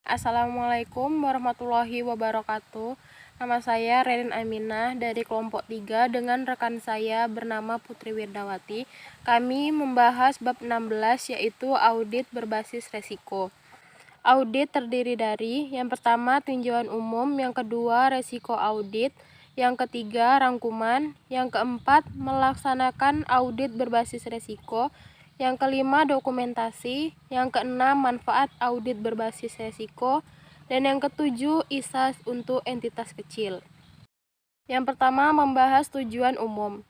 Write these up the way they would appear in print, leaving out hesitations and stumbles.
Assalamualaikum warahmatullahi wabarakatuh. Nama saya Rerin Aminah dari kelompok 3 dengan rekan saya bernama Putri Wirdawati. Kami membahas bab 16 yaitu audit berbasis resiko. Audit terdiri dari yang pertama tinjauan umum, yang kedua resiko audit, yang ketiga rangkuman, yang keempat melaksanakan audit berbasis resiko, yang kelima dokumentasi, yang keenam manfaat audit berbasis resiko, dan yang ketujuh ISAS untuk entitas kecil. Yang pertama membahas tujuan umum.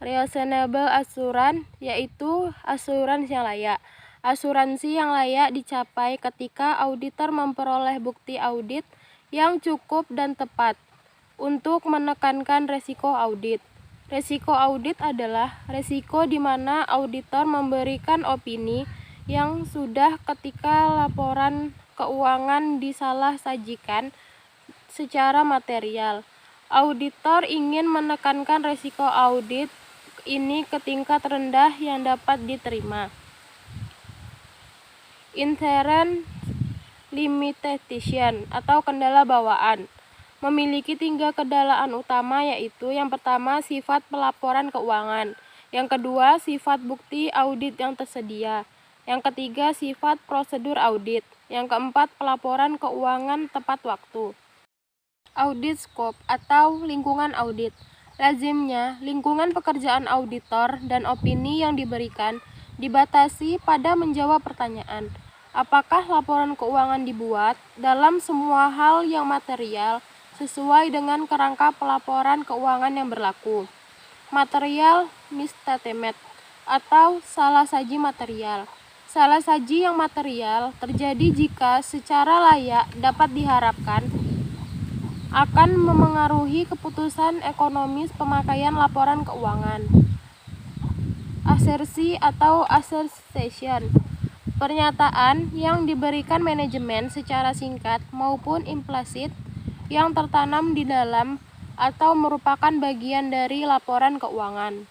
Reasonable assurance yaitu asuransi yang layak. Asuransi yang layak dicapai ketika auditor memperoleh bukti audit yang cukup dan tepat untuk menekankan resiko audit. Resiko audit adalah resiko di mana auditor memberikan opini yang sudah ketika laporan keuangan disalah sajikan secara material. Auditor ingin menekankan resiko audit ini ke tingkat rendah yang dapat diterima. Inherent limitation atau kendala bawaan memiliki 3 kendala utama, yaitu yang pertama sifat pelaporan keuangan, yang kedua sifat bukti audit yang tersedia, yang ketiga sifat prosedur audit, yang keempat pelaporan keuangan tepat waktu. Audit scope atau lingkungan audit. Lazimnya, lingkungan pekerjaan auditor dan opini yang diberikan dibatasi pada menjawab pertanyaan, apakah laporan keuangan dibuat dalam semua hal yang material sesuai dengan kerangka pelaporan keuangan yang berlaku. Material misstatement atau salah saji material. Salah saji yang material terjadi jika secara layak dapat diharapkan akan memengaruhi keputusan ekonomis pemakaian laporan keuangan. Asersi atau assertion, pernyataan yang diberikan manajemen secara singkat maupun implisit yang tertanam di dalam atau merupakan bagian dari laporan keuangan.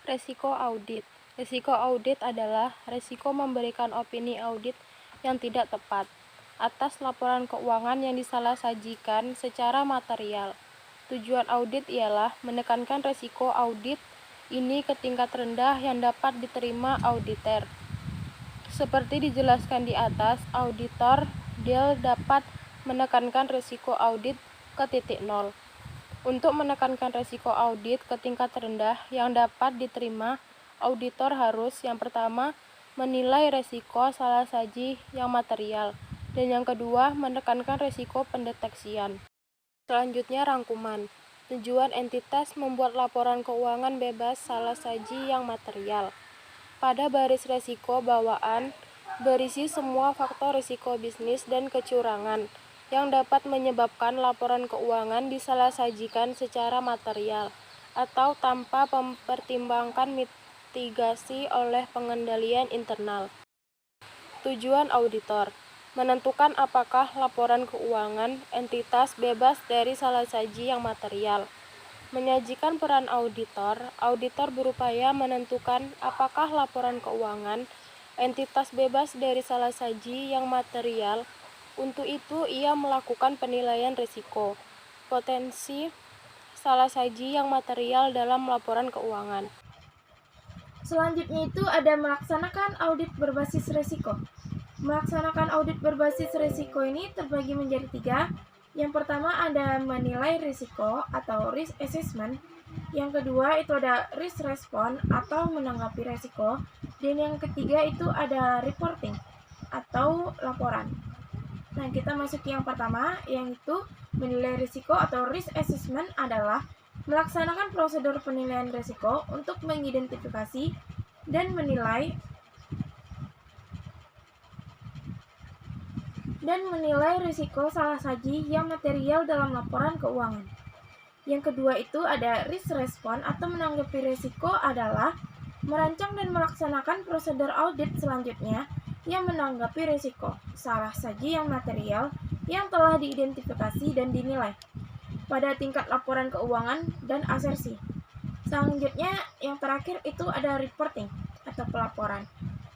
Resiko audit. Resiko audit adalah resiko memberikan opini audit yang tidak tepat atas laporan keuangan yang disalah sajikan secara material. Tujuan audit ialah menekankan resiko audit ini ke tingkat rendah yang dapat diterima auditor. Seperti dijelaskan di atas, auditor dapat menekankan resiko audit ke titik nol. Untuk menekankan resiko audit ke tingkat rendah yang dapat diterima, auditor harus yang pertama menilai resiko salah saji yang material, dan yang kedua menekankan resiko pendeteksian. Selanjutnya rangkuman. Tujuan entitas membuat laporan keuangan bebas salah saji yang material. Pada baris resiko bawaan berisi semua faktor risiko bisnis dan kecurangan yang dapat menyebabkan laporan keuangan disalah sajikan secara material atau tanpa mempertimbangkan mitigasi oleh pengendalian internal. Tujuan auditor menentukan apakah laporan keuangan entitas bebas dari salah saji yang material. Menyajikan peran auditor, auditor berupaya menentukan apakah laporan keuangan entitas bebas dari salah saji yang material. Untuk itu, ia melakukan penilaian risiko, potensi salah saji yang material dalam laporan keuangan. Selanjutnya itu ada melaksanakan audit berbasis risiko. Melaksanakan audit berbasis risiko ini terbagi menjadi 3. Yang pertama ada menilai risiko atau risk assessment. Yang kedua itu ada risk response atau menanggapi risiko. Dan yang ketiga itu ada reporting atau laporan. Nah, kita masuk ke yang pertama, yaitu menilai risiko atau risk assessment adalah melaksanakan prosedur penilaian risiko untuk mengidentifikasi dan menilai risiko salah saji yang material dalam laporan keuangan. Yang kedua itu ada risk response atau menanggapi risiko adalah merancang dan melaksanakan prosedur audit selanjutnya yang menanggapi risiko salah saji yang material yang telah diidentifikasi dan dinilai pada tingkat laporan keuangan dan asersi. Selanjutnya yang terakhir itu ada reporting atau pelaporan.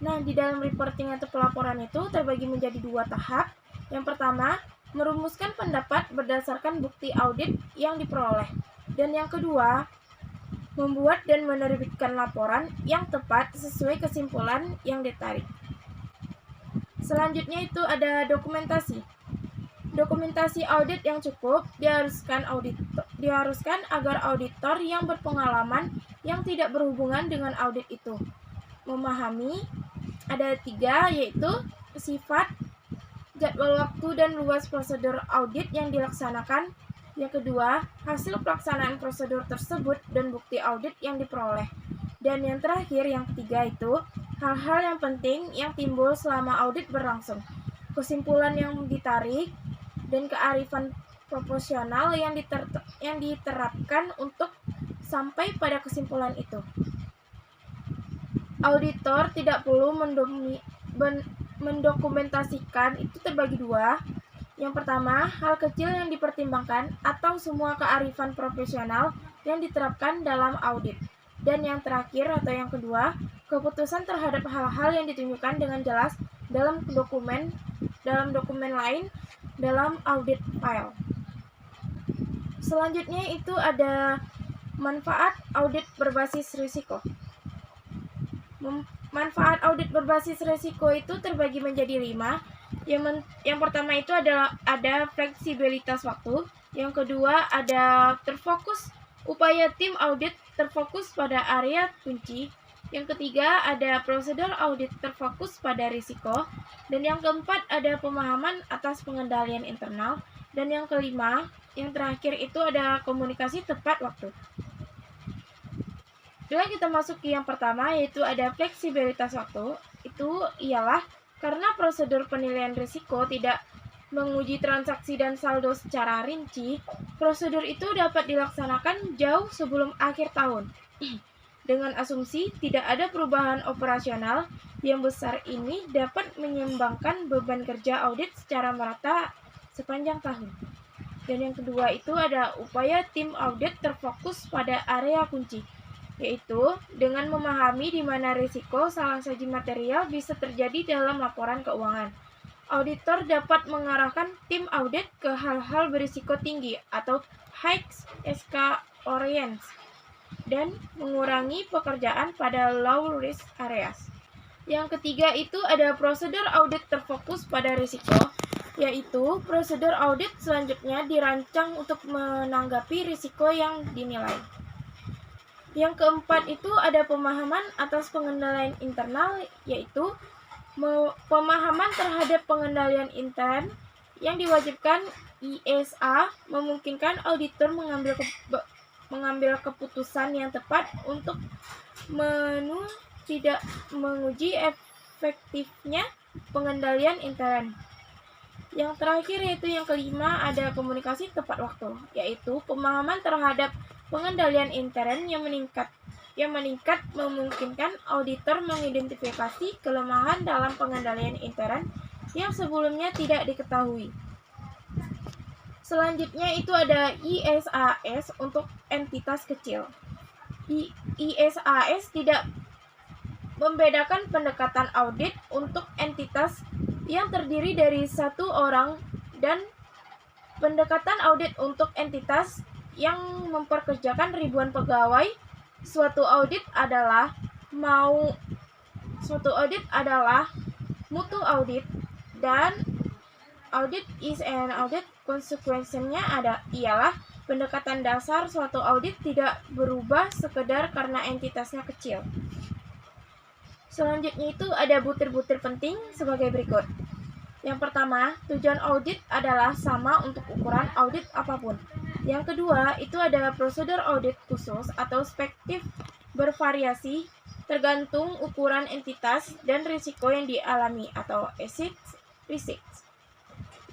Nah, di dalam reporting atau pelaporan itu terbagi menjadi 2 tahap. Yang pertama, merumuskan pendapat berdasarkan bukti audit yang diperoleh. Dan yang kedua, membuat dan menerbitkan laporan yang tepat sesuai kesimpulan yang ditarik. Selanjutnya itu ada dokumentasi. Dokumentasi audit yang cukup diharuskan agar auditor yang berpengalaman yang tidak berhubungan dengan audit itu memahami. Ada 3, yaitu sifat, jadwal waktu, dan luas prosedur audit yang dilaksanakan. Yang kedua, hasil pelaksanaan prosedur tersebut dan bukti audit yang diperoleh. Dan yang terakhir, yang ketiga itu hal-hal yang penting yang timbul selama audit berlangsung, kesimpulan yang ditarik, dan kearifan proporsional yang diterapkan untuk sampai pada kesimpulan itu. Auditor tidak perlu mendokumentasikan, itu terbagi 2. Yang pertama, hal kecil yang dipertimbangkan atau semua kearifan profesional yang diterapkan dalam audit. Dan yang terakhir atau yang kedua, keputusan terhadap hal-hal yang ditunjukkan dengan jelas dalam dokumen lain dalam audit file. Selanjutnya itu ada manfaat audit berbasis risiko. Manfaat audit berbasis risiko itu terbagi menjadi 5. Yang pertama itu adalah ada fleksibilitas waktu. Yang kedua ada terfokus, upaya tim audit terfokus pada area kunci. Yang ketiga ada prosedur audit terfokus pada risiko. Dan yang keempat ada pemahaman atas pengendalian internal. Dan yang kelima, yang terakhir itu ada komunikasi tepat waktu. Bila kita masuk ke yang pertama, yaitu ada fleksibilitas waktu. Itu ialah karena prosedur penilaian risiko tidak menguji transaksi dan saldo secara rinci, prosedur itu dapat dilaksanakan jauh sebelum akhir tahun. Dengan asumsi tidak ada perubahan operasional yang besar, ini dapat menyeimbangkan beban kerja audit secara merata sepanjang tahun. Dan yang kedua itu ada upaya tim audit terfokus pada area kunci, yaitu dengan memahami di mana risiko salah saji material bisa terjadi dalam laporan keuangan. Auditor dapat mengarahkan tim audit ke hal-hal berisiko tinggi atau high risk areas dan mengurangi pekerjaan pada low risk areas. Yang ketiga itu ada prosedur audit terfokus pada risiko, yaitu prosedur audit selanjutnya dirancang untuk menanggapi risiko yang dinilai. Yang keempat itu ada pemahaman atas pengendalian internal, yaitu pemahaman terhadap pengendalian intern yang diwajibkan ISA memungkinkan auditor mengambil keputusan yang tepat untuk tidak menguji efektifnya pengendalian intern. Yang terakhir yaitu yang kelima ada komunikasi tepat waktu, yaitu pemahaman terhadap pengendalian intern yang meningkat memungkinkan auditor mengidentifikasi kelemahan dalam pengendalian intern yang sebelumnya tidak diketahui. Selanjutnya itu ada ISAS untuk entitas kecil. ISAS tidak membedakan pendekatan audit untuk entitas yang terdiri dari 1 orang dan pendekatan audit untuk entitas yang memperkerjakan ribuan pegawai. Suatu audit adalah mutu audit, dan audit is an audit. Konsekuensinya ialah pendekatan dasar suatu audit tidak berubah sekedar karena entitasnya kecil. Selanjutnya itu ada butir-butir penting sebagai berikut. Yang pertama, tujuan audit adalah sama untuk ukuran audit apapun. Yang kedua, itu ada prosedur audit khusus atau spektif bervariasi tergantung ukuran entitas dan risiko yang dialami atau asset risk.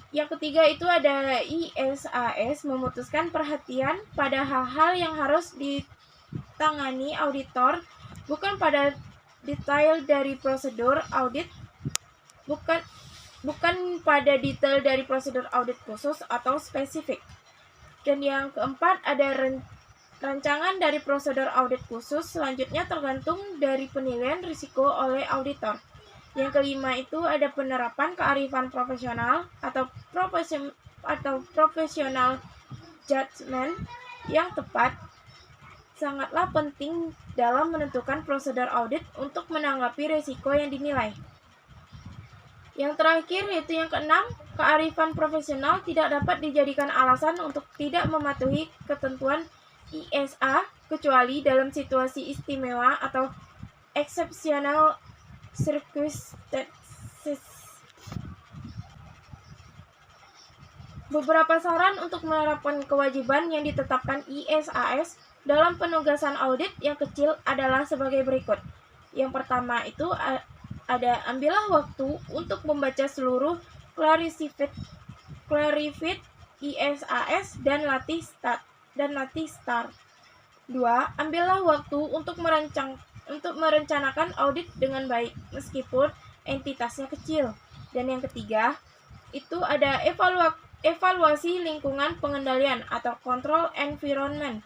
Yang ketiga itu ada ISAS memutuskan perhatian pada hal-hal yang harus ditangani auditor, bukan pada detail dari prosedur audit, bukan pada detail dari prosedur audit khusus atau spesifik. Dan yang keempat ada rancangan dari prosedur audit khusus selanjutnya tergantung dari penilaian risiko oleh auditor. Yang kelima itu ada penerapan kearifan profesional atau profesional judgment yang tepat sangatlah penting dalam menentukan prosedur audit untuk menanggapi risiko yang dinilai. Yang terakhir yaitu yang keenam, kearifan profesional tidak dapat dijadikan alasan untuk tidak mematuhi ketentuan ISA kecuali dalam situasi istimewa atau exceptional circumstances. Beberapa saran untuk menerapkan kewajiban yang ditetapkan ISAS dalam penugasan audit yang kecil adalah sebagai berikut. Yang pertama itu ada ambillah waktu untuk membaca seluruh clarified ISAS dan latih start. 2. Ambillah waktu untuk merencanakan audit dengan baik meskipun entitasnya kecil. Dan yang ketiga, itu ada evaluasi lingkungan pengendalian atau control environment.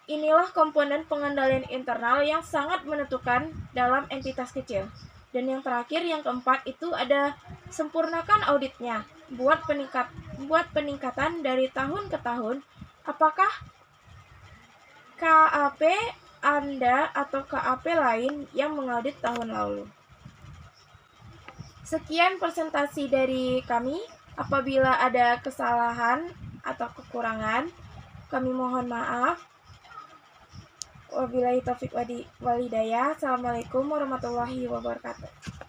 Inilah komponen pengendalian internal yang sangat menentukan dalam entitas kecil. Dan yang terakhir, yang keempat, itu ada sempurnakan auditnya. Buat peningkatan dari tahun ke tahun. Apakah KAP Anda atau KAP lain yang mengaudit tahun lalu? Sekian presentasi dari kami. Apabila ada kesalahan atau kekurangan, kami mohon maaf. Wabillahi taufiq wal hidayah. Assalamualaikum warahmatullahi wabarakatuh.